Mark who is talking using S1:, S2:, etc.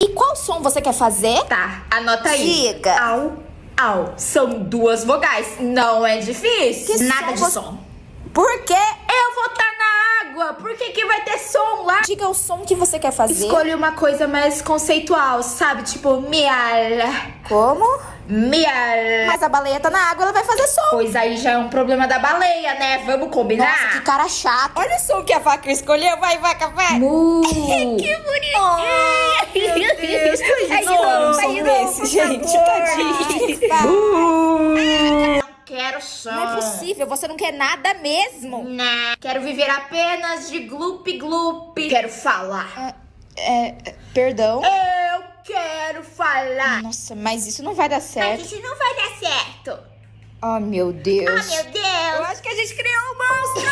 S1: E qual som você quer fazer?
S2: Tá, anota aí.
S1: Diga.
S2: Au, au. São duas vogais. Não é difícil.
S1: Que
S2: Nada
S1: som
S2: de
S1: você-
S2: som.
S1: Por quê?
S2: Eu vou estar na água. Por que que vai ter som lá?
S1: Diga o som que você quer fazer.
S2: Escolhe uma coisa mais conceitual, sabe? Tipo, miau.
S1: Como?
S2: Miau.
S1: Mas a baleia tá na água, ela vai fazer som.
S2: Pois aí já é um problema da baleia, né? Vamos combinar?
S1: Nossa, que cara chato. Olha o som que a vaca escolheu. Vai, vaca, vai.
S2: Mu.
S1: Que bonitinho. Meu Deus,
S2: Ai, de novo,
S1: som
S2: de novo,
S1: desse,
S2: por
S1: gente.
S2: favor.
S1: Tadinho.
S2: Não quero som.
S1: Não é possível, você não quer nada mesmo.
S2: Não. Quero viver apenas de glup-glup. Quero falar.
S1: Perdão?
S2: Eu quero falar.
S1: Nossa, mas isso não vai dar
S2: Mas
S1: certo.
S2: isso não vai dar certo.
S1: Oh, meu Deus.
S2: Oh, meu Deus.
S1: Eu acho que a gente criou um monstro.